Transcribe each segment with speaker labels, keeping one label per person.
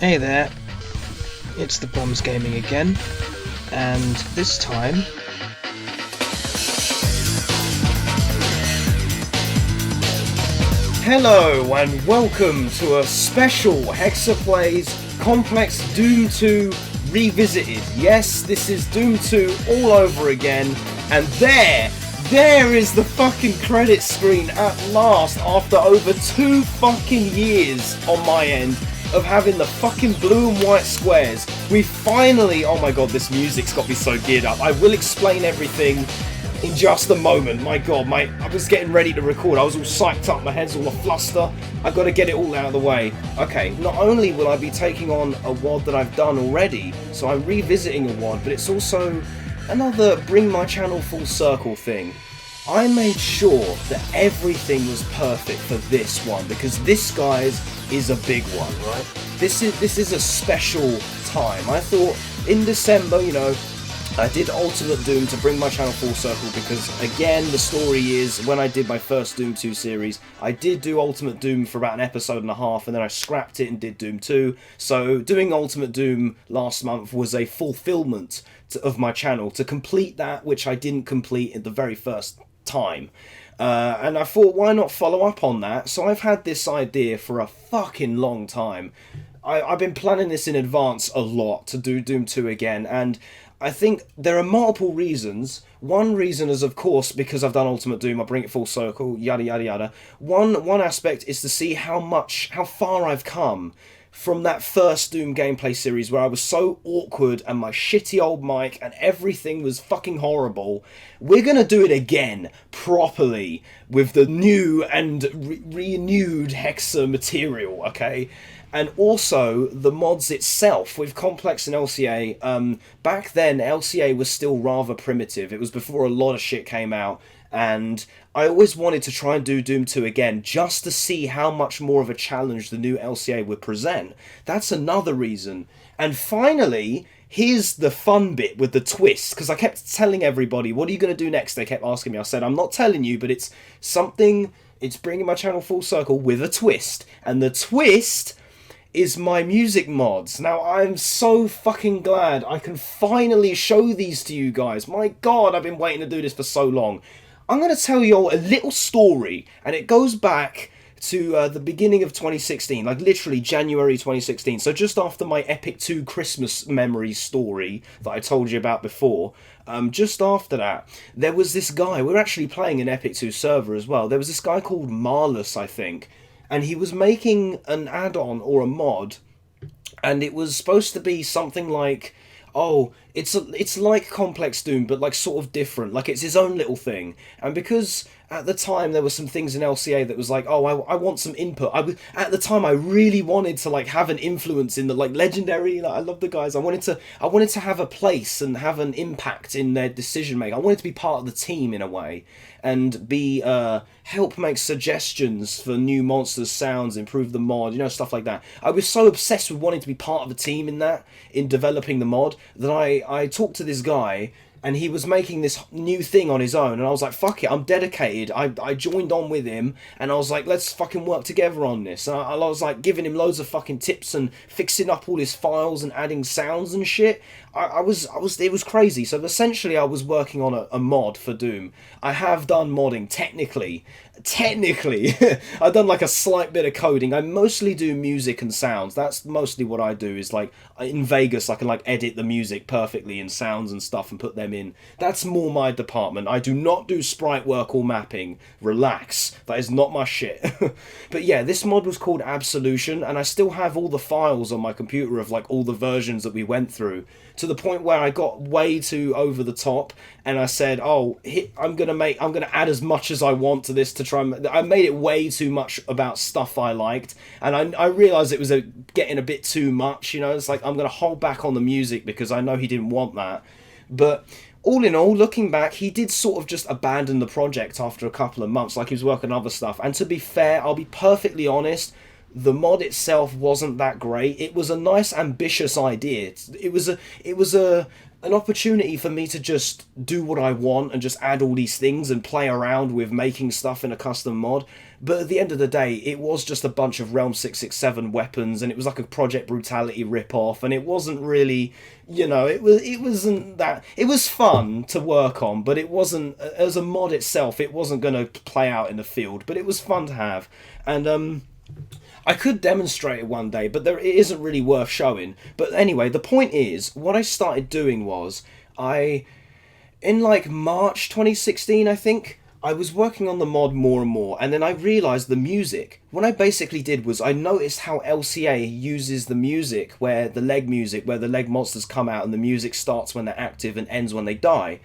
Speaker 1: Hey there, it's the Bombs Gaming again, and this time
Speaker 2: Hello and welcome to a special Hexa Plays Complex Doom 2 Revisited. Yes, this is Doom 2 all over again, and there is the fucking credit screen at last after over 2 fucking years on my end of having the fucking blue and white squares. We finally, oh my god, this music's got me so geared up. I will explain everything in just a moment. My god, I was getting ready to record. I was all psyched up, my head's all a fluster. I got to get it all out of the way. Okay, not only will I be taking on a WOD that I've done already, so I'm revisiting a WOD, but it's also another bring my channel full circle thing. I made sure that everything was perfect for this one, because this, guys, is a big one, right? This is a special time. I thought in December, you know, I did Ultimate Doom to bring my channel full circle because, again, the story is, when I did my first Doom 2 series, I did do Ultimate Doom for about an episode and a half, and then I scrapped it and did Doom 2. So doing Ultimate Doom last month was a fulfillment of my channel to complete that, which I didn't complete in the very first time. And I thought, why not follow up on that? So I've had this idea for a fucking long time. I've been planning this in advance a lot to do Doom 2 again, and I think there are multiple reasons. One reason is, of course, because I've done Ultimate Doom, I bring it full circle, yada yada yada. One aspect is to see how far I've come from that first Doom gameplay series where I was so awkward and my shitty old mic and everything was fucking horrible. We're gonna do it again, properly, with the new and renewed Hexa material, okay? And also the mods itself with Complex and LCA. Back then, LCA was still rather primitive. It was before a lot of shit came out, and I always wanted to try and do Doom 2 again just to see how much more of a challenge the new LCA would present. That's another reason. And finally, here's the fun bit with the twist, because I kept telling everybody, what are you going to do next? They kept asking me. I said, I'm not telling you, but it's something, it's bringing my channel full circle with a twist. And the twist is my music mods. Now, I'm so fucking glad I can finally show these to you guys. My god, I've been waiting to do this for so long. I'm going to tell you all a little story, and it goes back to the beginning of 2016, like literally January 2016, so just after my Epic 2 Christmas memories story that I told you about before. Just after that, there was this guy, we were actually playing an Epic 2 server as well, there was this guy called Marlus, I think, and he was making an add-on or a mod, and it was supposed to be something like, oh, it's like Complex Doom, but like sort of different, like it's his own little thing. And because at the time there were some things in LCA that was like, oh, I want some input. At the time I really wanted to like have an influence in the like legendary. Like, I love the guys. I wanted to have a place and have an impact in their decision making. I wanted to be part of the team in a way, and be help make suggestions for new monsters, sounds, improve the mod, you know, stuff like that. I was so obsessed with wanting to be part of a team in that, in developing the mod, that I talked to this guy, and he was making this new thing on his own, and I was like, fuck it, I'm dedicated. I joined on with him, and I was like, let's fucking work together on this. And I was like giving him loads of fucking tips and fixing up all his files and adding sounds and shit. It was crazy. So essentially I was working on a mod for Doom. I have done modding, technically. I've done like a slight bit of coding. I mostly do music and sounds. That's mostly what I do, is like in Vegas I can like edit the music perfectly in sounds and stuff and put them in. That's more my department. I do not do sprite work or mapping. Relax, that is not my shit. But yeah, this mod was called Absolution, and I still have all the files on my computer of like all the versions that we went through, to the point where I got way too over the top, and I said, oh, I'm gonna add as much as I want to this to try and... I made it way too much about stuff I liked, and I realised it was getting a bit too much, you know. It's like, I'm gonna hold back on the music because I know he didn't want that. But all in all, looking back, he did sort of just abandon the project after a couple of months, like he was working on other stuff. And to be fair, I'll be perfectly honest, the mod itself wasn't that great. It was a nice, ambitious idea. It was a an opportunity for me to just do what I want and just add all these things and play around with making stuff in a custom mod. But at the end of the day, it was just a bunch of Realm 667 weapons, and it was like a Project Brutality rip-off, and it wasn't really, you know, it wasn't that... It was fun to work on, but it wasn't, as a mod itself, it wasn't going to play out in the field, but it was fun to have. And, I could demonstrate it one day, but it isn't really worth showing. But anyway, the point is, what I started doing was, in like March 2016, I think, I was working on the mod more and more, and then I realised the music. What I basically did was I noticed how LCA uses the music, where the leg monsters come out and the music starts when they're active and ends when they die.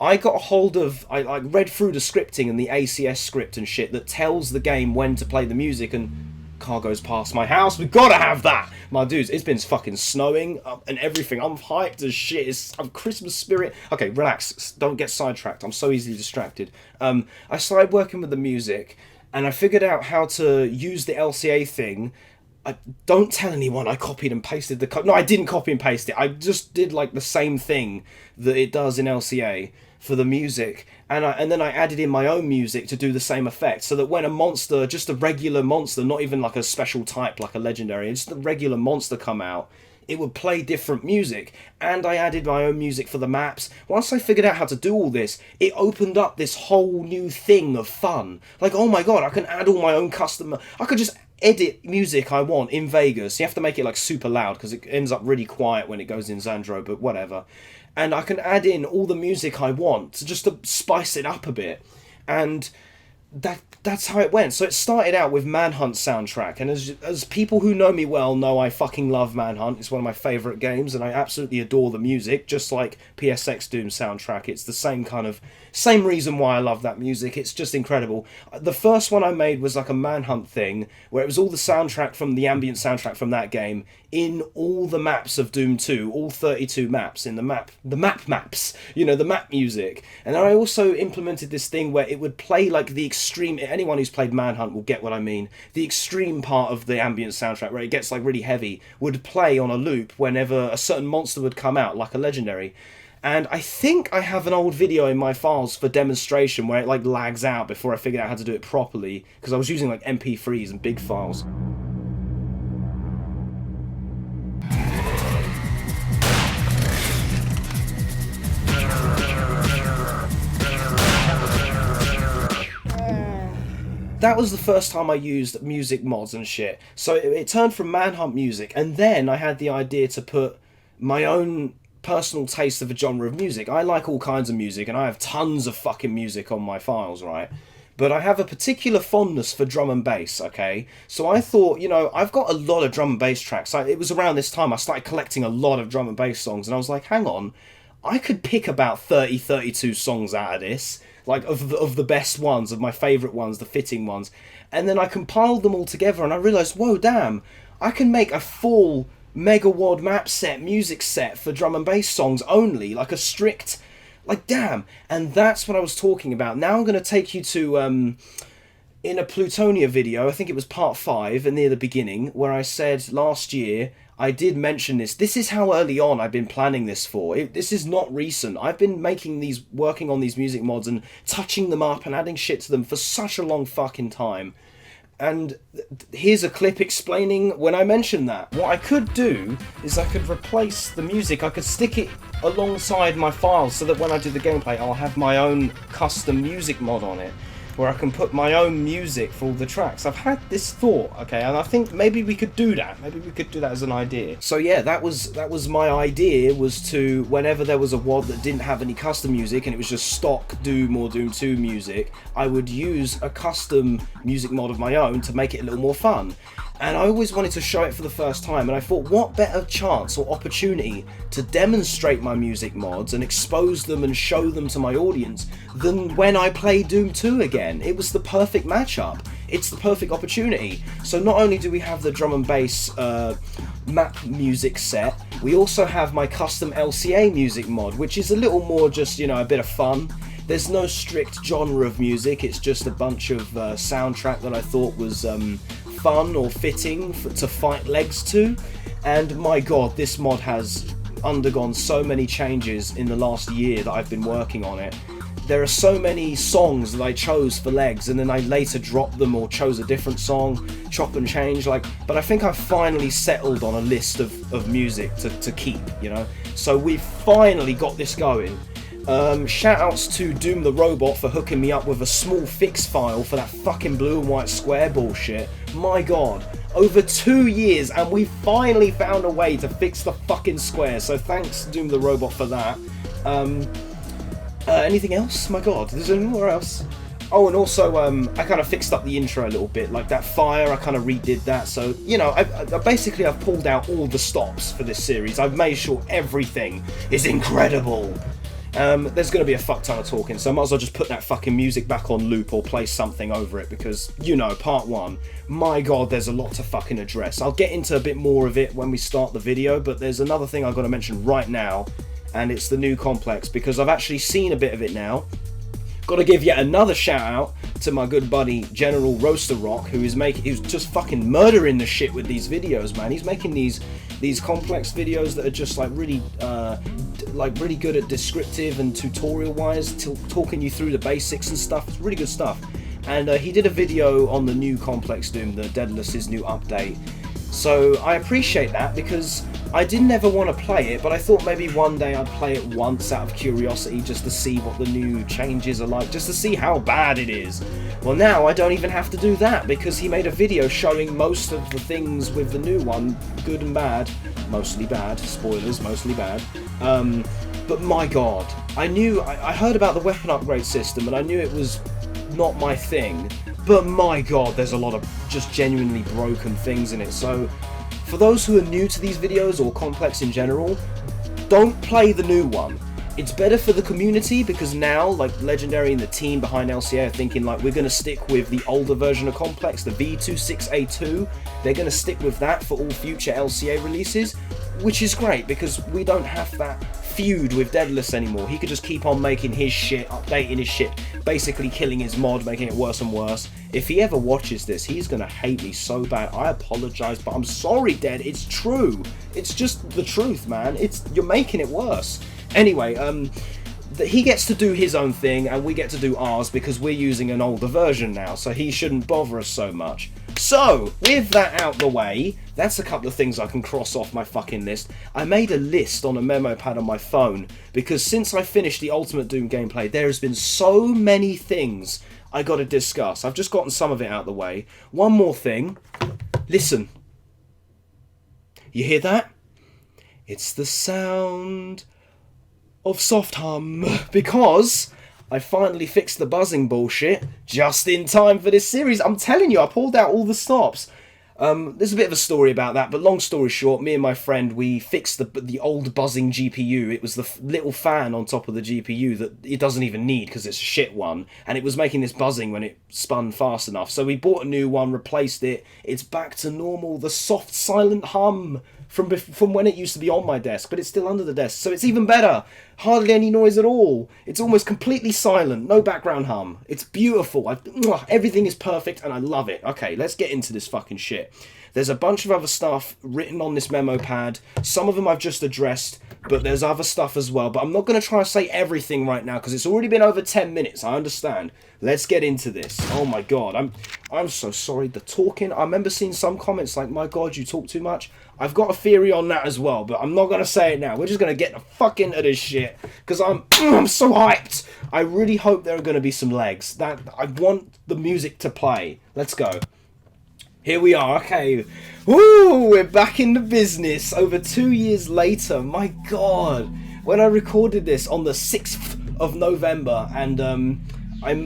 Speaker 2: I got a hold of, I read through the scripting and the ACS script and shit that tells the game when to play the music, and car goes past my house. We gotta have that, my dudes. It's been fucking snowing and everything. I'm hyped as shit. I'm Christmas spirit. Okay, relax. Don't get sidetracked. I'm so easily distracted. I started working with the music, and I figured out how to use the LCA thing. Don't tell anyone I copied and pasted the no, I didn't copy and paste it. I just did like the same thing that it does in LCA for the music, and then I added in my own music to do the same effect, so that when a monster, just a regular monster, not even like a special type like a legendary, just a regular monster come out, it would play different music. And I added my own music for the maps. Once I figured out how to do all this, it opened up this whole new thing of fun. Like, oh my god, I can add all my own custom... I could just edit music I want in Vegas. You have to make it like super loud because it ends up really quiet when it goes in Xandro, but whatever. And I can add in all the music I want just to spice it up a bit. And that's how it went. So it started out with Manhunt soundtrack, and as people who know me well know, I fucking love Manhunt. It's one of my favourite games, and I absolutely adore the music, just like PSX Doom soundtrack. It's the same reason why I love that music. It's just incredible. The first one I made was like a Manhunt thing, where it was all the soundtrack from the ambient soundtrack from that game in all the maps of Doom 2, all 32 maps in the map maps, you know, the map music. And then I also implemented this thing where it would play like the extreme, anyone who's played Manhunt will get what I mean, the extreme part of the ambient soundtrack where it gets like really heavy would play on a loop whenever a certain monster would come out, like a legendary. And I think I have an old video in my files for demonstration where it like lags out before I figured out how to do it properly, because I was using like MP3s and big files. That was the first time I used music mods and shit. So it turned from Manhunt music, and then I had the idea to put my own personal taste of a genre of music. I like all kinds of music, and I have tons of fucking music on my files, right? But I have a particular fondness for drum and bass, okay? So I thought, you know, I've got a lot of drum and bass tracks. It was around this time I started collecting a lot of drum and bass songs, and I was like, hang on, I could pick about 32 songs out of this, like of the best ones, of my favourite ones, the fitting ones. And then I compiled them all together, and I realised, whoa, damn, I can make a full megawad map set, music set for drum and bass songs only, like a strict, like, damn. And that's what I was talking about. Now I'm going to take you to, in a Plutonia video, I think it was part 5, and near the beginning, where I said last year, I did mention this. This is how early on I've been planning this for. This is not recent. I've been working on these music mods and touching them up and adding shit to them for such a long fucking time. And here's a clip explaining when I mentioned that. What I could do is I could replace the music. I could stick it alongside my files so that when I do the gameplay, I'll have my own custom music mod on it, where I can put my own music for all the tracks. I've had this thought, okay, and I think maybe we could do that. Maybe we could do that as an idea. So yeah, that was my idea, was to, whenever there was a WOD that didn't have any custom music and it was just stock Doom or Doom 2 music, I would use a custom music mod of my own to make it a little more fun. And I always wanted to show it for the first time, and I thought, what better chance or opportunity to demonstrate my music mods and expose them and show them to my audience than when I play Doom 2 again. It was the perfect matchup. It's the perfect opportunity. So not only do we have the drum and bass map music set, we also have my custom LCA music mod, which is a little more just, you know, a bit of fun. There's no strict genre of music, it's just a bunch of soundtrack that I thought was fun or fitting to fight legs to. And my god, this mod has undergone so many changes in the last year that I've been working on it. There are so many songs that I chose for legs, and then I later dropped them or chose a different song, chop and change, like, but I think I've finally settled on a list of music to keep, you know? So we've finally got this going. Shout outs to Doom the Robot for hooking me up with a small fix file for that fucking blue and white square bullshit. My god, over 2 years and we finally found a way to fix the fucking square, so thanks Doom the Robot for that. Anything else? My god, there's anywhere else? Oh, and also, I kind of fixed up the intro a little bit, like that fire, I kind of redid that, so, you know, I've pulled out all the stops for this series. I've made sure everything is incredible. There's going to be a fuck ton of talking, so I might as well just put that fucking music back on loop or play something over it, because, you know, part one, my god, there's a lot to fucking address. I'll get into a bit more of it when we start the video, but there's another thing I've got to mention right now, and it's the new Complex, because I've actually seen a bit of it now. Got to give yet another shout out to my good buddy General Roaster Rock, who's just fucking murdering the shit with these videos, man. He's making these complex videos that are just like really good at descriptive and tutorial wise, talking you through the basics and stuff. It's really good stuff. And he did a video on the new Complex Doom, the Daedalus's new update. So I appreciate that, because I didn't ever want to play it, but I thought maybe one day I'd play it once out of curiosity, just to see what the new changes are like, just to see how bad it is. Well, now I don't even have to do that, because he made a video showing most of the things with the new one, good and bad, mostly bad, spoilers, mostly bad. But my god, I heard about the weapon upgrade system, and I knew it was not my thing, but my god, there's a lot of just genuinely broken things in it. So for those who are new to these videos, or Complex in general, don't play the new one. It's better for the community, because now, like, Legendary and the team behind LCA are thinking, like, we're going to stick with the older version of Complex, the V26A2. They're going to stick with that for all future LCA releases, which is great, because we don't have that feud with Daedalus anymore. He could just keep on making his shit, updating his shit, basically killing his mod, making it worse and worse. If he ever watches this, he's gonna hate me so bad. I apologize, but I'm sorry, Dead. It's true. It's just the truth, man. You're making it worse. Anyway, he gets to do his own thing, and we get to do ours, because we're using an older version now, so he shouldn't bother us so much. So, with that out the way, that's a couple of things I can cross off my fucking list. I made a list on a memo pad on my phone, because since I finished the Ultimate Doom gameplay, there has been so many things I gotta discuss. I've just gotten some of it out the way. One more thing. Listen. You hear that? It's the sound of soft hum, because I finally fixed the buzzing bullshit just in time for this series. I'm telling you, I pulled out all the stops. There's a bit of a story about that, but long story short, me and my friend, we fixed the old buzzing GPU. It was the little fan on top of the GPU that it doesn't even need, because it's a shit one, and it was making this buzzing when it spun fast enough. So we bought a new one, replaced it. It's back to normal, the soft silent hum from when it used to be on my desk, but it's still under the desk, so it's even better. Hardly any noise at all. It's almost completely silent, no background hum. It's beautiful. Everything is perfect, and I love it. Okay, let's get into this fucking shit. There's a bunch of other stuff written on this memo pad. Some of them I've just addressed, but there's other stuff as well. But I'm not going to try to say everything right now, because it's already been over 10 minutes. I understand. Let's get into this. Oh my god, I'm so sorry. The talking. I remember seeing some comments like, "My god, you talk too much." I've got a theory on that as well, but I'm not going to say it now. We're just going to get the fuck into this shit, because I'm so hyped. I really hope there are going to be some legs. I want the music to play. Let's go. Here we are, okay. Woo, we're back in the business over 2 years later. My god. When I recorded this on the 6th of November, and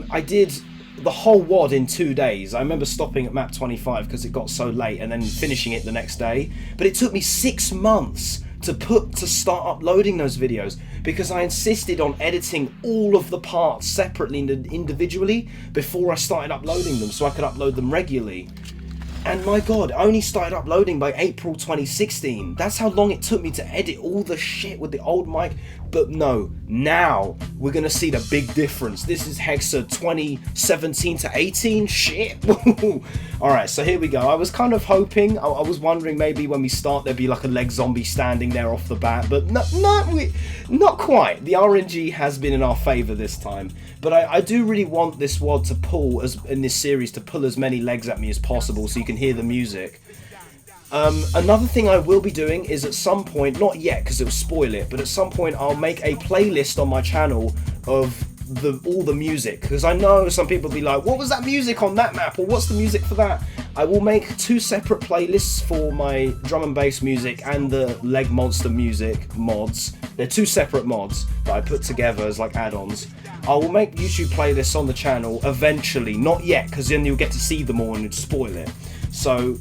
Speaker 2: I did the whole WOD in 2 days. I remember stopping at map 25 because it got so late, and then finishing it the next day. But it took me 6 months to start uploading those videos, because I insisted on editing all of the parts separately and individually before I started uploading them, so I could upload them regularly. And my god, I only started uploading by April 2016. That's how long it took me to edit all the shit with the old mic. But no, now we're gonna see the big difference. This is Hexa 2017 to 18 shit. Alright, so here we go. I was kind of hoping, I was wondering maybe when we start there'd be like a leg zombie standing there off the bat, but not quite. The RNG has been in our favour this time. But I do really want this WOD to pull, in this series, to pull as many legs at me as possible so you can hear the music. Another thing I will be doing is at some point, not yet because it will spoil it, but at some point I'll make a playlist on my channel of all the music, because I know some people will be like, what was that music on that map, or what's the music for that? I will make 2 separate playlists for my drum and bass music and the leg monster music mods. They're 2 separate mods that I put together as like add-ons. I will make YouTube playlists on the channel eventually, not yet, because then you'll get to see them all and it'd spoil it. So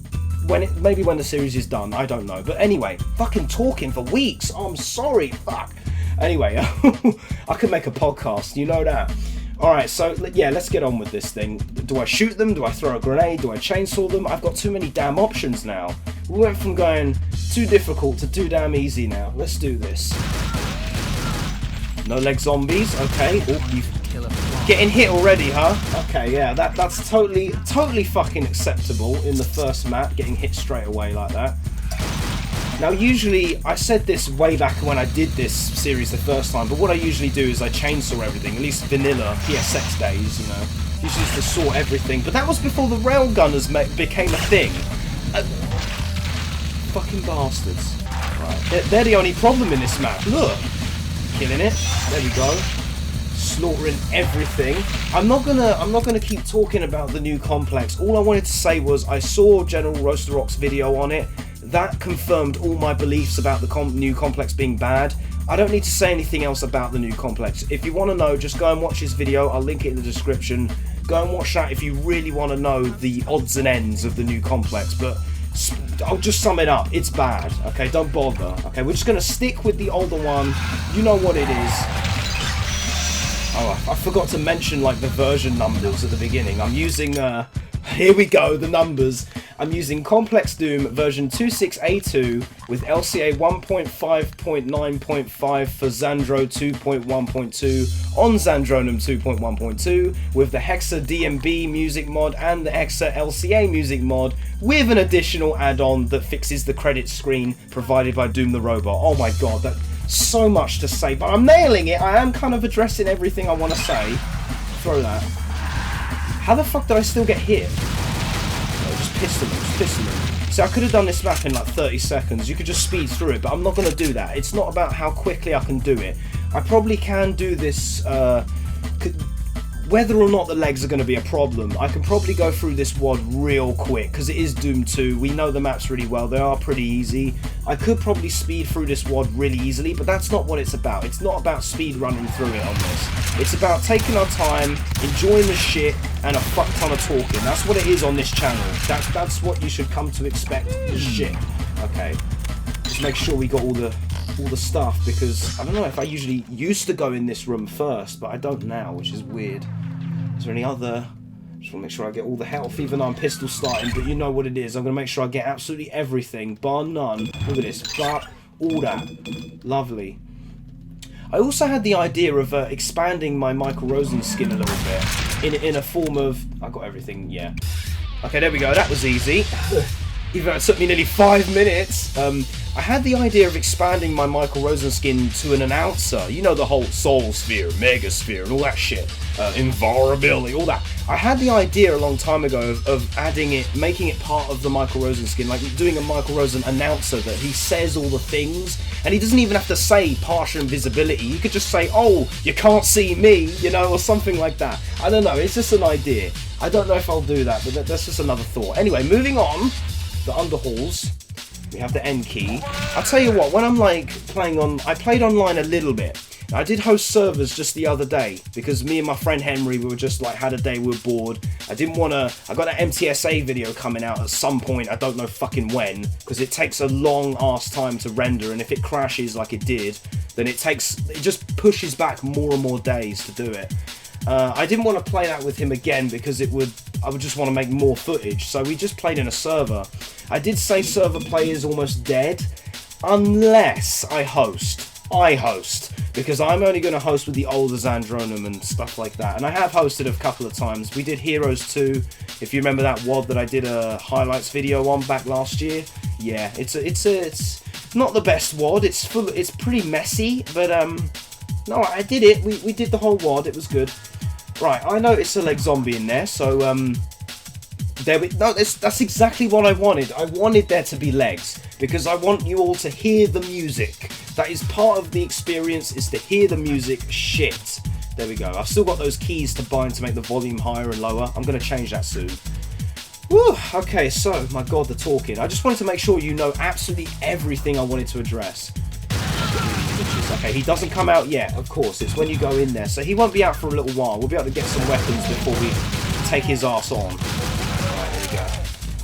Speaker 2: maybe when the series is done, I don't know. But anyway, fucking talking for weeks. I'm sorry, fuck. Anyway, I could make a podcast, you know that. Alright, so yeah, let's get on with this thing. Do I shoot them? Do I throw a grenade? Do I chainsaw them? I've got too many damn options now. We went from going too difficult to too damn easy now. Let's do this. No leg zombies, okay. Oh, you've getting hit already, huh? Okay, yeah, that's totally fucking acceptable in the first map, getting hit straight away like that. Now, usually, I said this way back when I did this series the first time, but what I usually do is I chainsaw everything, at least vanilla PSX days, you know. Usually used to saw everything, but that was before the railgunners became a thing. Fucking bastards. Right, they're the only problem in this map. Look, killing it. There we go. Slaughtering everything. I'm not gonna keep talking about the new complex. All I wanted to say was I saw General Roaster Rock's video on it. That confirmed all my beliefs about the new complex being bad. I don't need to say anything else about the new complex. If you want to know, just go and watch his video. I'll link it in the description. Go and watch that if you really want to know the odds and ends of the new complex. But I'll just sum it up. It's bad. Okay, don't bother. Okay, we're just gonna stick with the older one. You know what it is. Oh, I forgot to mention like the version numbers at the beginning. I'm using here we go, the numbers. I'm using Complex Doom version 26A2 with LCA 1.5.9.5 for Xandro 2.1.2 on Xandronum 2.1.2 with the Hexa DMB music mod and the Hexa LCA music mod with an additional add-on that fixes the credit screen provided by Doom the Robot. Oh my god, that's so much to say, but I'm nailing it. I am kind of addressing everything I want to say. Throw that. How the fuck did I still get hit? Just pistol him. See, I could have done this map in like 30 seconds. You could just speed through it, but I'm not going to do that. It's not about how quickly I can do it. I probably can do this, whether or not the legs are going to be a problem. I can probably go through this WOD real quick, because it is Doom 2. We know the maps really well. They are pretty easy. I could probably speed through this WOD really easily, but that's not what it's about. It's not about speed running through it on this. It's about taking our time, enjoying the shit, and a fuck ton of talking. That's what it is on this channel. That's what you should come to expect. Shit. Okay. Just make sure we got all the stuff, because I don't know if I usually used to go in this room first, but I don't now, which is weird. Is there any other? Just want to make sure I get all the health, even though I'm pistol starting, but you know what it is. I'm going to make sure I get absolutely everything, bar none. Look at this, bar all that. Lovely. I also had the idea of expanding my Michael Rosen skin a little bit in a form of... I got everything, yeah. Okay, there we go, that was easy. Even though it took me nearly 5 minutes. I had the idea of expanding my Michael Rosen skin to an announcer. You know, the whole Soul Sphere, Mega Sphere, and all that shit. Invulnerability, all that. I had the idea a long time ago of adding it, making it part of the Michael Rosen skin, like doing a Michael Rosen announcer that he says all the things, and he doesn't even have to say partial invisibility. He could just say, oh, you can't see me, you know, or something like that. I don't know, it's just an idea. I don't know if I'll do that, but that's just another thought. Anyway, moving on. The underhalls. We have the end key. I'll tell you what, when I'm like playing on... I played online a little bit. I did host servers just the other day because me and my friend Henry, we were just like, had a day, we were bored. I didn't want to... I got an MTSA video coming out at some point, I don't know fucking when, because it takes a long ass time to render, and if it crashes like it did, then it just pushes back more and more days to do it. I didn't want to play that with him again because it would... I would just want to make more footage. So we just played in a server. I did say server play is almost dead, unless I host. Because I'm only going to host with the older Xandronum and stuff like that. And I have hosted a couple of times. We did Heroes 2, if you remember that WOD that I did a highlights video on back last year. Yeah, it's not the best WOD. It's pretty messy, but no, I did it. We did the whole WOD. It was good. Right, I noticed a leg zombie in there, so that's exactly what I wanted. I wanted there to be legs because I want you all to hear the music. That is part of the experience, is to hear the music. Shit. There we go. I've still got those keys to bind to make the volume higher and lower. I'm going to change that soon. Woo! Okay, so, my god, the talking. I just wanted to make sure you know absolutely everything I wanted to address. Okay, he doesn't come out yet, of course. It's when you go in there. So he won't be out for a little while. We'll be able to get some weapons before we take his ass on. Right, there we go.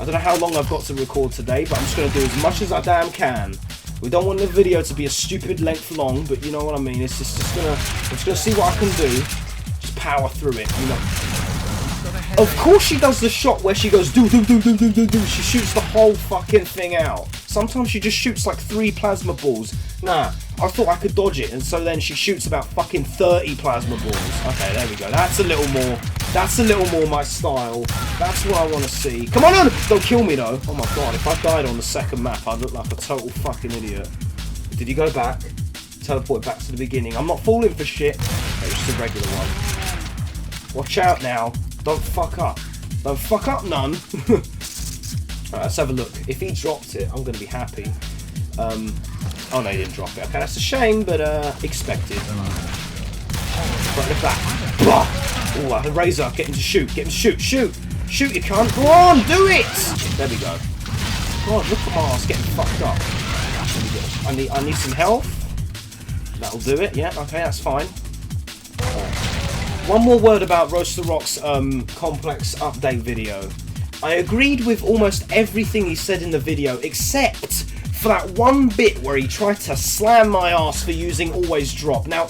Speaker 2: I don't know how long I've got to record today, but I'm just going to do as much as I damn can. We don't want the video to be a stupid length long, but you know what I mean. It's just I'm just gonna see what I can do. Just power through it, you know. Of course she does the shot where she goes do. She shoots the whole fucking thing out. Sometimes she just shoots like 3 plasma balls. Nah, I thought I could dodge it, and so then she shoots about fucking 30 plasma balls. Okay, there we go. That's a little more my style. That's what I want to see. Come on! Don't kill me though. Oh my god, if I died on the second map, I'd look like a total fucking idiot. Did he go back? Teleport back to the beginning. I'm not falling for shit. It's just a regular one. Watch out now. Don't fuck up. Don't fuck up none. Alright, let's have a look. If he dropped it, I'm going to be happy. Oh no, he didn't drop it. Okay, that's a shame, but expected. Right, look at that. Blah! Oh, the razor. Get him to shoot. Get him to shoot. Shoot! Shoot, you cunt! Go on! Do it! There we go. God, look at my ass getting fucked up. There we go. I need some health. That'll do it. Yeah, okay, that's fine. One more word about Roast the Rock's Complex update video. I agreed with almost everything he said in the video, except for that one bit where he tried to slam my ass for using Always Drop. Now,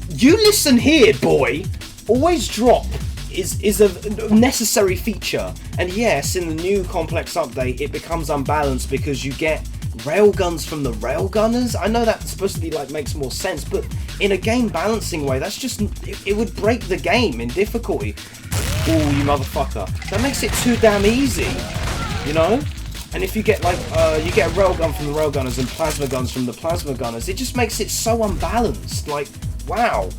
Speaker 2: you listen here, boy. Always Drop is a necessary feature. And yes, in the new Complex update, it becomes unbalanced because you get railguns from the railgunners. I know that's supposed to be like makes more sense, but in a game balancing way, that's just it would break the game in difficulty. Oh, you motherfucker! That makes it too damn easy, you know. And if you get like you get a railgun from the railgunners and plasma guns from the plasma gunners, it just makes it so unbalanced. Like, wow.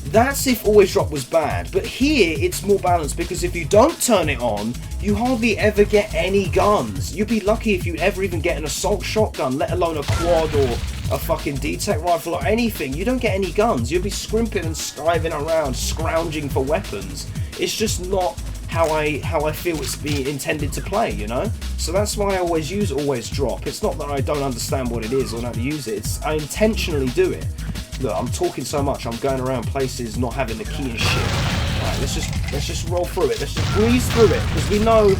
Speaker 2: That's if Always Drop was bad, but here it's more balanced because if you don't turn it on, you hardly ever get any guns. You'd be lucky if you ever even get an assault shotgun, let alone a quad or a fucking D-Tech rifle or anything. You don't get any guns. You'll be scrimping and skiving around, scrounging for weapons. It's just not how I feel it's being intended to play, you know? So that's why I always use Always Drop. It's not that I don't understand what it is or know how to use it. I intentionally do it. Look, I'm talking so much, I'm going around places not having the key and shit. Alright, let's just roll through it. Let's just breeze through it, because we know.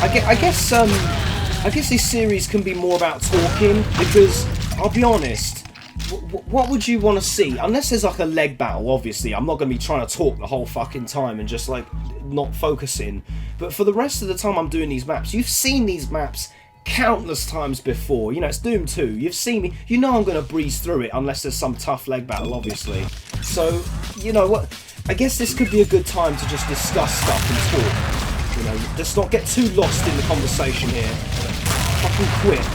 Speaker 2: I guess this series can be more about talking, because I'll be honest. What would you want to see? Unless there's like a leg battle, obviously. I'm not going to be trying to talk the whole fucking time and just like not focusing. But for the rest of the time I'm doing these maps, you've seen these maps countless times before. You know, it's Doom 2. You've seen me. You know I'm going to breeze through it unless there's some tough leg battle, obviously. So, you know what? I guess this could be a good time to just discuss stuff and talk. You know, let's not get too lost in the conversation here. Fucking quit.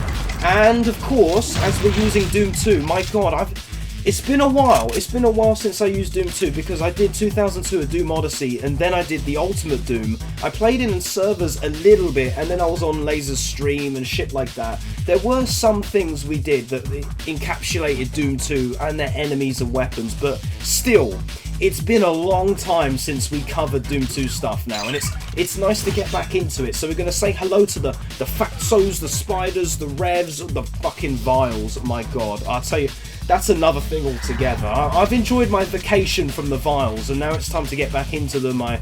Speaker 2: And, of course, as we're using Doom 2, my god, it's been a while. It's been a while since I used Doom 2, because I did 2002 a Doom Odyssey, and then I did the Ultimate Doom. I played in servers a little bit, and then I was on Laser's stream and shit like that. There were some things we did that encapsulated Doom 2 and their enemies and weapons, but still, it's been a long time since we covered Doom 2 stuff now, and it's nice to get back into it. So we're going to say hello to the Fatsos, the Spiders, the Revs, the fucking Vials. My god, I'll tell you, that's another thing altogether. I've enjoyed my vacation from the Vials, and now it's time to get back into them. I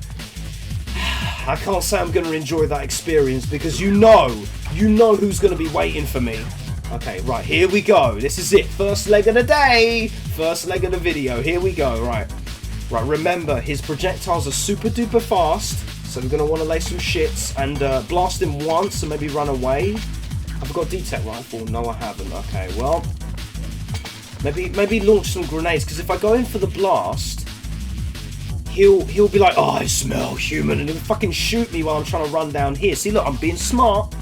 Speaker 2: can't say I'm going to enjoy that experience, because you know who's going to be waiting for me. Okay, right, here we go. This is it. First leg of the day. First leg of the video. Here we go. Right, remember, his projectiles are super duper fast, So we're going to want to lay some shits and blast him once and maybe run away. Have I got a D-Tech rifle? No, I haven't. Okay, well, maybe launch some grenades, because if I go in for the blast, he'll be like, oh, I smell human, and he'll fucking shoot me while I'm trying to run down here. See, look, I'm being smart.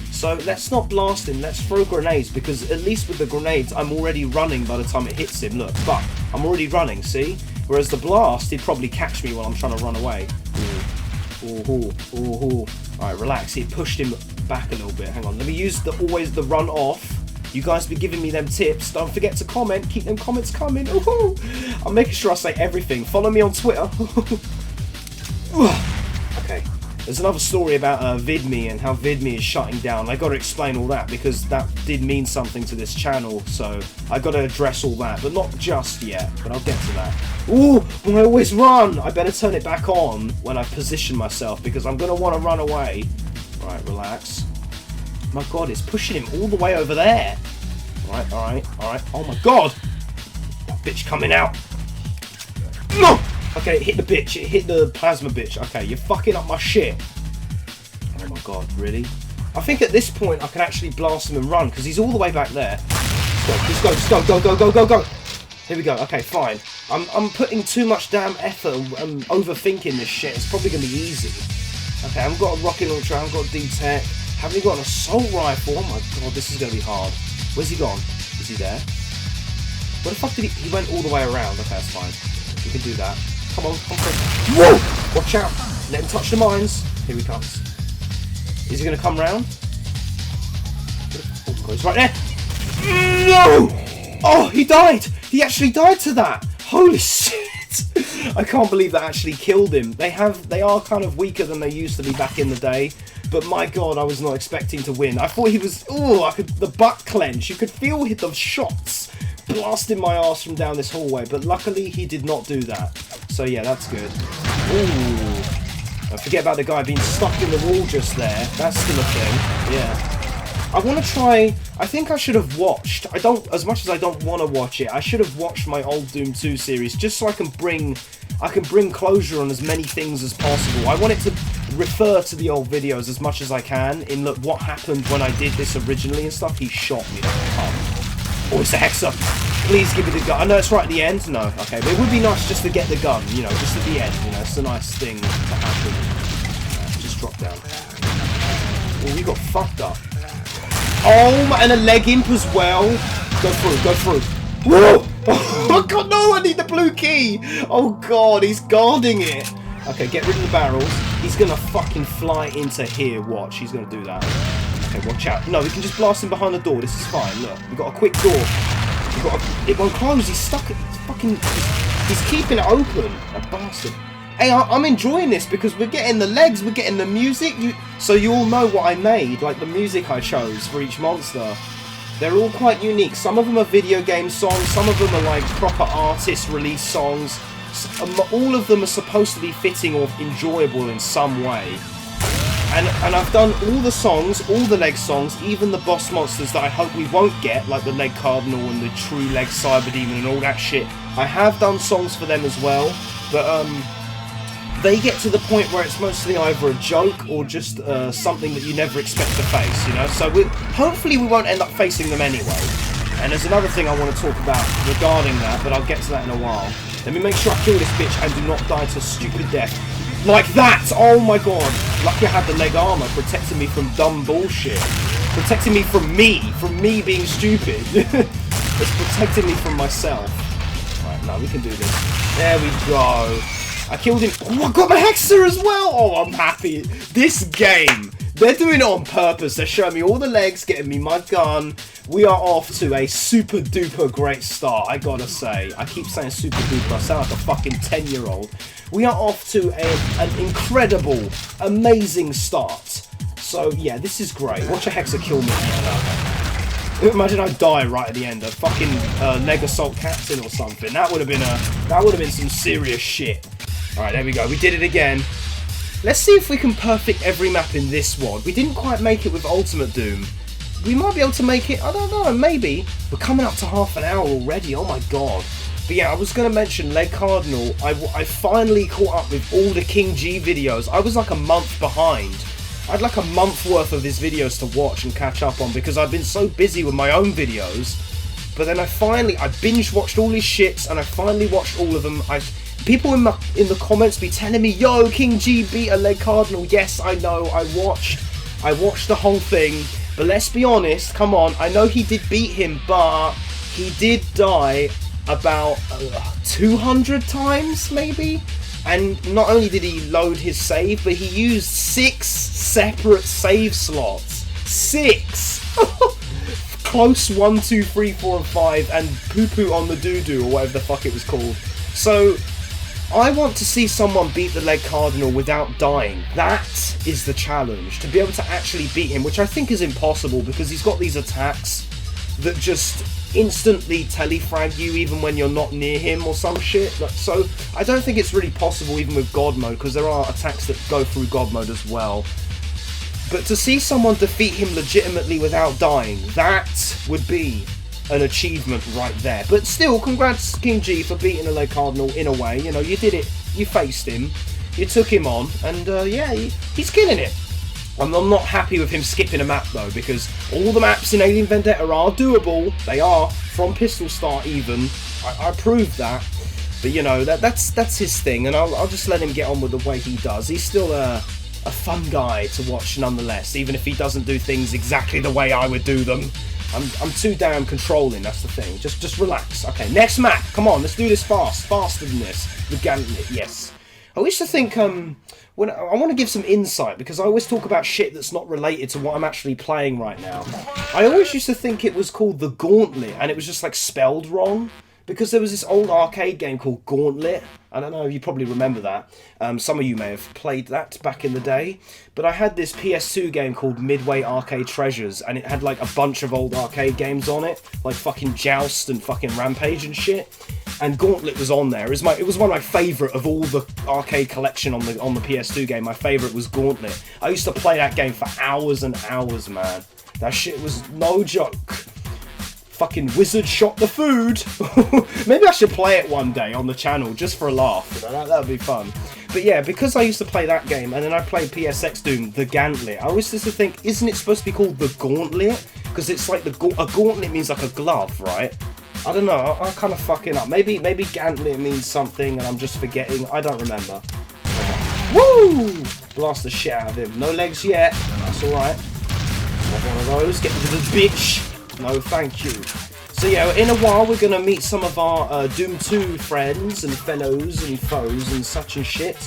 Speaker 2: So let's not blast him, let's throw grenades, because at least with the grenades, I'm already running by the time it hits him. Look, but I'm already running, see? Whereas the blast, he'd probably catch me while I'm trying to run away. Ooh. Alright, relax, he pushed him back a little bit. Hang on, let me use always the run off. You guys be giving me them tips. Don't forget to comment, keep them comments coming. Ooh. I'm making sure I say everything. Follow me on Twitter. Okay. There's another story about VidMe and how VidMe is shutting down. I got to explain all that because that did mean something to this channel, so I got to address all that, but not just yet. But I'll get to that. Ooh, I always run. I better turn it back on when I position myself because I'm gonna want to run away. Right, relax. My God, it's pushing him all the way over there. All right. Oh my God, that bitch coming out. No. Okay, it hit the bitch. It hit the plasma bitch. Okay, you're fucking up my shit. Oh my God, really? I think at this point I can actually blast him and run because he's all the way back there. Just go. Here we go. Okay, fine. I'm putting too much damn effort and overthinking this shit. It's probably gonna be easy. Okay, I haven't got a rocket launcher. I haven't got a D-Tech. Haven't even got an assault rifle. Oh my God, this is gonna be hard. Where's he gone? Is he there? Where the fuck did he? He went all the way around. Okay, that's fine. We can do that. Come on, come on. Whoa! Watch out. Let him touch the mines. Here he comes. Is he going to come round? Oh, he's right there. No! Oh, he died. He actually died to that. Holy shit. I can't believe that actually killed him. They are kind of weaker than they used to be back in the day. But my God, I was not expecting to win. I thought he was... Oh, the butt clench. You could feel the shots blasting my ass from down this hallway. But luckily, he did not do that. So yeah, that's good. Ooh. Don't forget about the guy being stuck in the wall just there. That's still a thing. Yeah. I want to try... I think I should have watched... As much as I don't want to watch it, I should have watched my old Doom 2 series just so I can bring closure on as many things as possible. I want it to refer to the old videos as much as I can in look what happened when I did this originally and stuff. He shot me like a pump. Oh, it's a Hexa. Please give me the gun. I know it's right at the end. No, okay. But it would be nice just to get the gun, you know, just at the end. You know, it's a nice thing to happen. Just drop down. Oh, we got fucked up. Oh, and a leg imp as well. Go through. Whoa! Oh, God, no, I need the blue key. Oh, God, he's guarding it. Okay, get rid of the barrels. He's going to fucking fly into here. Watch, he's going to do that. Okay, watch out. No, we can just blast him behind the door. This is fine. Look, we've got a quick door. It won't close. He's stuck. He's keeping it open. That bastard. Hey, I'm enjoying this because we're getting the legs, we're getting the music. So you all know what I made, like the music I chose for each monster. They're all quite unique. Some of them are video game songs. Some of them are like proper artist release songs. All of them are supposed to be fitting or enjoyable in some way. And I've done all the songs, all the leg songs, even the boss monsters that I hope we won't get, like the Leg Cardinal and the True Leg Cyber Demon and all that shit. I have done songs for them as well, but they get to the point where it's mostly either a joke or just something that you never expect to face, you know? So hopefully we won't end up facing them anyway. And there's another thing I want to talk about regarding that, but I'll get to that in a while. Let me make sure I kill this bitch and do not die to a stupid death. Like that! Oh my God! Lucky I had the leg armor protecting me from dumb bullshit. Protecting me from me being stupid. It's protecting me from myself. Right, no, we can do this. There we go. I killed him. Oh, I got my Hexa as well! Oh, I'm happy. This game, they're doing it on purpose. They're showing me all the legs, getting me my gun. We are off to a super duper great start, I gotta say. I keep saying super duper, I sound like a fucking 10-year-old. We are off to an incredible, amazing start. So yeah, this is great. Watch a Hexa kill me. Imagine I die right at the end, a fucking leg assault captain or something. That would have been some serious shit. All right, there we go. We did it again. Let's see if we can perfect every map in this one. We didn't quite make it with Ultimate Doom. We might be able to make it, I don't know, maybe. We're coming up to half an hour already, oh my God. But yeah, I was going to mention Leg Cardinal. I finally caught up with all the King G videos. I was like a month behind. I had like a month worth of his videos to watch and catch up on because I've been so busy with my own videos. But then I binge watched all his shits and I finally watched all of them. People in the comments be telling me, yo, King G beat a Leg Cardinal. Yes, I know, I watched the whole thing. But let's be honest, come on, I know he did beat him, but he did die about 200 times, maybe? And not only did he load his save, but he used 6 separate save slots. 6! Close 1, 2, 3, 4, and 5, and poo-poo on the doo-doo, or whatever the fuck it was called. So, I want to see someone beat the Leg Cardinal without dying. That is the challenge. To be able to actually beat him, which I think is impossible, because he's got these attacks that just instantly telefrag you even when you're not near him or some shit. So I don't think it's really possible even with God mode, because there are attacks that go through God mode as well. But to see someone defeat him legitimately without dying, that would be an achievement right there. But still, congrats King G for beating a Leg Cardinal in a way. You know, you did it, you faced him, you took him on, and yeah, he's killing it. I'm not happy with him skipping a map though, because all the maps in Alien Vendetta are doable. They are, from Pistol Start even. I proved that. But you know, that's his thing, and I'll just let him get on with the way he does. He's still a fun guy to watch nonetheless, even if he doesn't do things exactly the way I would do them. I'm too damn controlling, that's the thing. Just relax. Okay, next map. Come on, let's do this fast. Faster than this. The Gauntlet, yes. I used to think, when I want to give some insight, because I always talk about shit that's not related to what I'm actually playing right now. I always used to think it was called the Gauntlet, and it was just like spelled wrong, because there was this old arcade game called Gauntlet. I don't know, you probably remember that. Some of you may have played that back in the day. But I had this PS2 game called Midway Arcade Treasures, and it had like a bunch of old arcade games on it, like fucking Joust and fucking Rampage and shit. And Gauntlet was on there. It was one of my favourite of all the arcade collection on the PS2 game. My favourite was Gauntlet. I used to play that game for hours and hours, man. That shit was no joke. Fucking wizard shot the food. Maybe I should play it one day on the channel just for a laugh. You know, that would be fun. But yeah, because I used to play that game and then I played PSX Doom, the Gauntlet, I always used to think, isn't it supposed to be called the Gauntlet? Because it's like a gauntlet means like a glove, right? I don't know, I'm kind of fucking up. Maybe Gauntlet means something and I'm just forgetting. I don't remember. Woo! Blast the shit out of him. No legs yet. That's alright. Not one of those. Get rid of the bitch. No, thank you. So yeah, in a while we're going to meet some of our Doom 2 friends and fellows and foes and such and shit.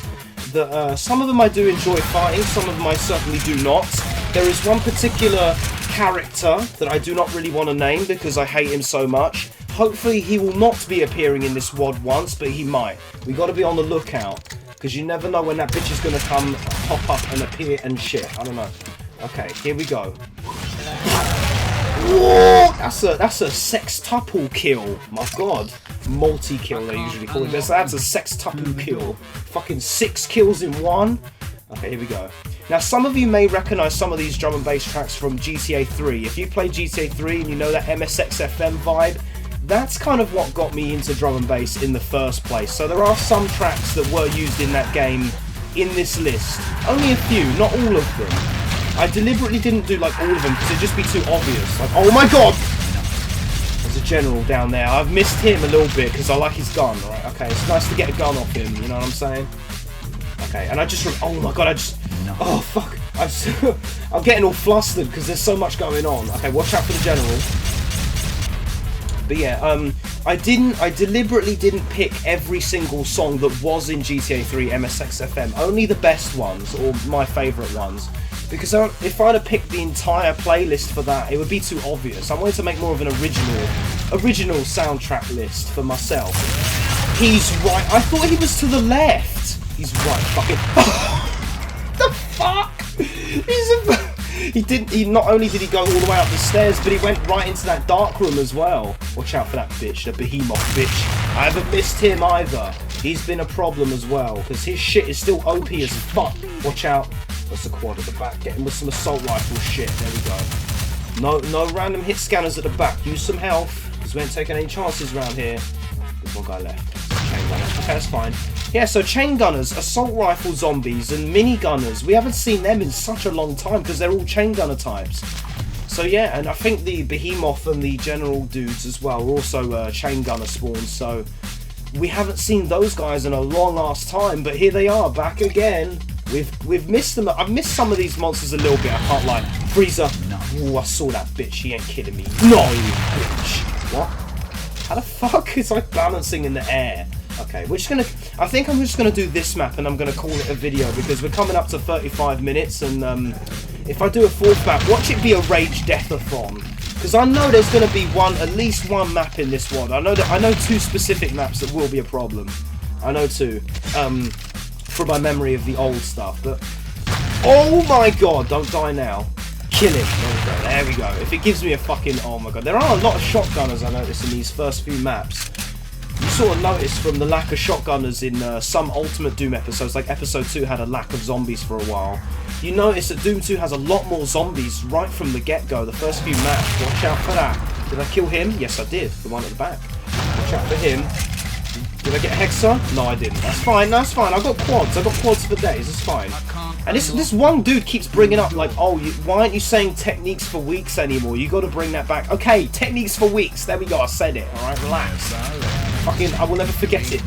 Speaker 2: That some of them I do enjoy fighting, some of them I certainly do not. There is one particular character that I do not really want to name because I hate him so much. Hopefully he will not be appearing in this WOD once, but he might. We got to be on the lookout, because you never know when that bitch is going to come, pop up and appear and shit. I don't know. Okay, here we go. Whoa! That's a sextuple kill. My god. Multi-kill they usually call it. That's a sextuple kill. Fucking 6 kills in one. Okay, here we go. Now some of you may recognise some of these drum and bass tracks from GTA 3. If you play GTA 3 and you know that MSX FM vibe, that's kind of what got me into drum and bass in the first place. So there are some tracks that were used in that game in this list. Only a few, not all of them. I deliberately didn't do like all of them because it'd just be too obvious. Like, oh my god! There's a general down there. I've missed him a little bit because I like his gun, right? Okay, it's nice to get a gun off him, you know what I'm saying? Okay, and I just... oh my god, oh fuck! I'm getting all flustered because there's so much going on. Okay, watch out for the general. But yeah, I deliberately didn't pick every single song that was in GTA 3 MSX FM. Only the best ones, or my favourite ones. Because if I'd have picked the entire playlist for that, it would be too obvious. I wanted to make more of an original soundtrack list for myself. He's right. I thought he was to the left. He's right. Fucking. The fuck? He not only did he go all the way up the stairs, but he went right into that dark room as well. Watch out for that bitch, the behemoth bitch. I haven't missed him either. He's been a problem as well, because his shit is still OP as fuck. Watch out. That's a quad at the back. Get him with some assault rifle shit. There we go. No random hit scanners at the back. Use some health, because we ain't taking any chances around here. There's one guy left. Chain gunner. Okay, that's fine. Yeah, so chain gunners, assault rifle zombies, and mini gunners. We haven't seen them in such a long time because they're all chain gunner types. So yeah, and I think the behemoth and the general dudes as well are also chain gunner spawns. So we haven't seen those guys in a long ass time, but here they are back again. We've missed them. I've missed some of these monsters a little bit. I can't lie. Freezer. Ooh, I saw that bitch. She ain't kidding me. No, you bitch. What? How the fuck? It's like balancing in the air. Okay, we're just gonna. I think I'm just gonna do this map and I'm gonna call it a video because we're coming up to 35 minutes and if I do a fourth map, watch it be a rage deathathon. Because I know there's gonna be at least one map in this one. I know two specific maps that will be a problem. I know two. From my memory of the old stuff, but oh my god, don't die now. Kill him. There we go. If it gives me a fucking, oh my god, there are a lot of shotgunners I noticed in these first few maps. You sort of notice from the lack of shotgunners in some Ultimate Doom episodes, like episode 2 had a lack of zombies for a while. You notice that Doom 2 has a lot more zombies right from the get-go, the first few maps. Watch out for that. Did I kill him? Yes, I did. The one at the back. Watch out for him. Did I get Hexa? No, I didn't. That's fine. That's fine. I got quads. I got quads for days. It's fine. And this one dude keeps bringing up like, oh, why aren't you saying techniques for weeks anymore? You got to bring that back. Okay, techniques for weeks. There we go. I said it. All right, relax. Fucking, I will never forget it.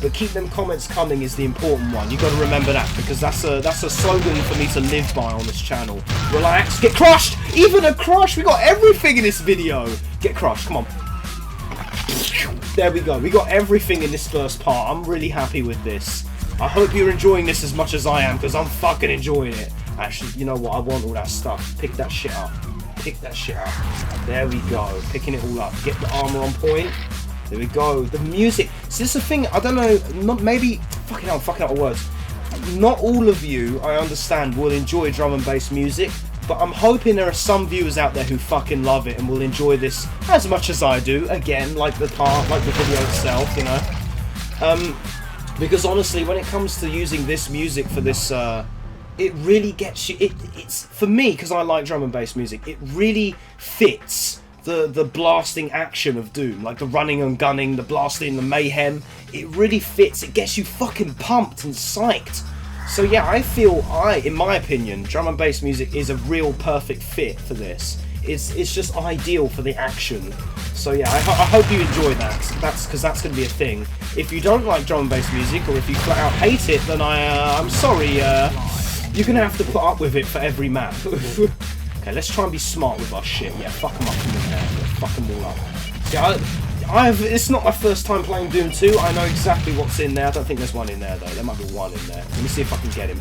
Speaker 2: But keep them comments coming is the important one. You got to remember that because that's a slogan for me to live by on this channel. Relax. Get crushed. Even a crush. We got everything in this video. Get crushed. Come on. There we go. We got everything in this first part. I'm really happy with this. I hope you're enjoying this as much as I am, because I'm fucking enjoying it. Actually, you know what? I want all that stuff. Pick that shit up. Pick that shit up. There we go. Picking it all up. Get the armor on point. There we go. The music. So this is the thing. I don't know. Not maybe. Fucking hell. I'm fucking out of words. Not all of you, I understand, will enjoy drum and bass music. But I'm hoping there are some viewers out there who fucking love it and will enjoy this as much as I do. Again, like the video itself, you know. Because honestly, when it comes to using this music for this, it really gets you. It's for me, because I like drum and bass music. It really fits the blasting action of Doom, like the running and gunning, the blasting, the mayhem. It really fits. It gets you fucking pumped and psyched. So yeah, I feel in my opinion, drum and bass music is a real perfect fit for this. It's just ideal for the action. So yeah, I hope you enjoy that. That's because that's going to be a thing. If you don't like drum and bass music, or if you flat out hate it, then I'm sorry. You're going to have to put up with it for every map. Okay, let's try and be smart with our shit. Yeah, fuck them up in there. Yeah, fuck them all up. Yeah, it's not my first time playing Doom 2. I know exactly what's in there. I don't think there's one in there though. There might be one in there. Let me see if I can get him.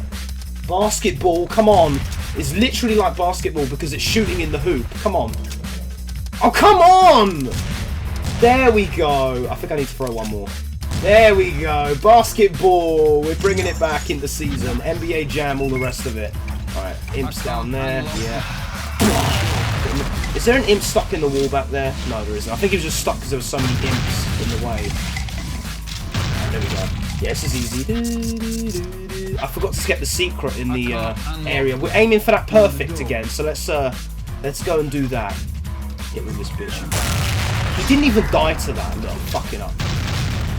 Speaker 2: Basketball, come on. It's literally like basketball because it's shooting in the hoop. Come on. Oh, come on! There we go. I think I need to throw one more. There we go. Basketball. We're bringing it back into season. NBA Jam, all the rest of it. Alright, imps down there. Yeah. Is there an imp stuck in the wall back there? No, there isn't. I think he was just stuck because there were so many imps in the way. Right, there we go. Yeah, this is easy. I forgot to get the secret in the area. We're aiming for that perfect again, so let's go and do that. Get with this bitch. He didn't even die to that. Look, I'm fucking up.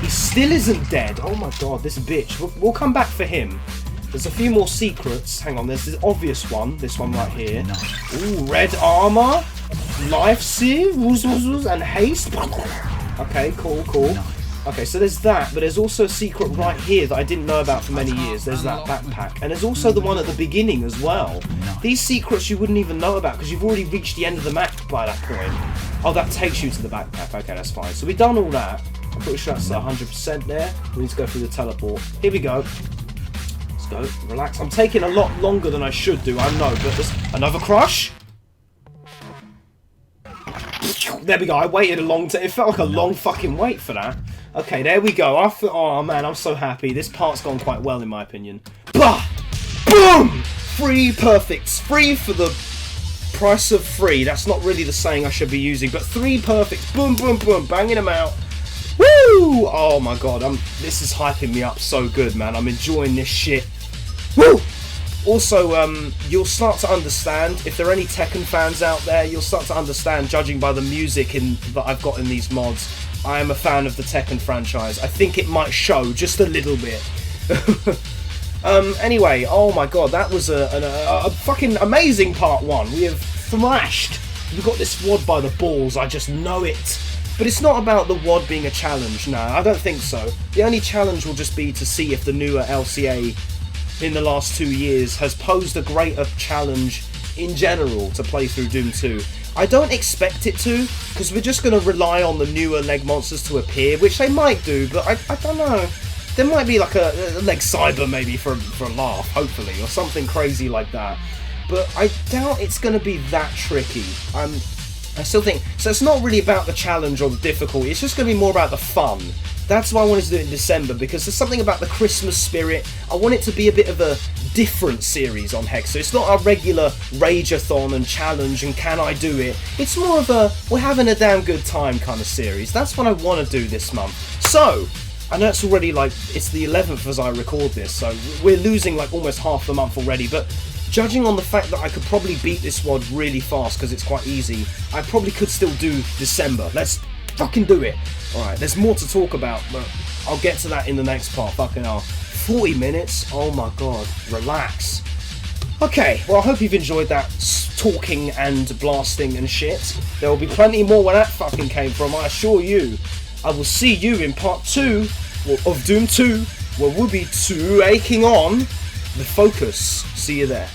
Speaker 2: He still isn't dead. Oh my god, this bitch. We'll come back for him. There's a few more secrets. Hang on, there's this obvious one. This one right here. Ooh, red armor. Life sieve. And haste. Okay, cool. Okay, so there's that, but there's also a secret right here that I didn't know about for many years. There's that backpack. And there's also the one at the beginning as well. These secrets you wouldn't even know about because you've already reached the end of the map by that point. Oh, that takes you to the backpack. Okay, that's fine. So we've done all that. I'm pretty sure that's 100% there. We need to go through the teleport. Here we go. Let's go. Relax. I'm taking a lot longer than I should do, I know, but there's another crush. There we go. I waited a long time. It felt like a long fucking wait for that. Okay, there we go. Oh man, I'm so happy. This part's gone quite well in my opinion. Bah! Boom! 3 perfects. 3 for the price of 3. That's not really the saying I should be using, but 3 perfects. Boom, boom, boom. Banging them out. Woo! Oh my god, this is hyping me up so good, man. I'm enjoying this shit. Woo! Also, you'll start to understand, if there are any Tekken fans out there, you'll start to understand, judging by the music that I've got in these mods, I am a fan of the Tekken franchise. I think it might show just a little bit. Anyway, oh my god, that was a fucking amazing part 1. We have thrashed. We got this WOD by the balls, I just know it. But it's not about the WOD being a challenge, no, I don't think so. The only challenge will just be to see if the newer LCA in the last 2 years has posed a greater challenge in general to play through Doom 2. I don't expect it to, because we're just going to rely on the newer leg monsters to appear, which they might do, but I don't know. There might be like a leg cyber maybe for a laugh, hopefully, or something crazy like that. But I doubt it's going to be that tricky. I still think, so it's not really about the challenge or the difficulty, it's just going to be more about the fun. That's why I wanted to do it in December, because there's something about the Christmas spirit. I want it to be a bit of a different series on Hexa. It's not a regular Rageathon and challenge and can I do it. It's more of a we're having a damn good time kind of series. That's what I want to do this month. So, I know it's already like, it's the 11th as I record this, so we're losing like almost half the month already, but judging on the fact that I could probably beat this WOD really fast because it's quite easy, I probably could still do December. Let's fucking do it. Alright, there's more to talk about, but I'll get to that in the next part. Fucking hell. 40 minutes? Oh my god. Relax. Okay, well I hope you've enjoyed that talking and blasting and shit. There will be plenty more where that fucking came from, I assure you. I will see you in part 2 of Doom 2, where we'll be taking on the Focus. See you there.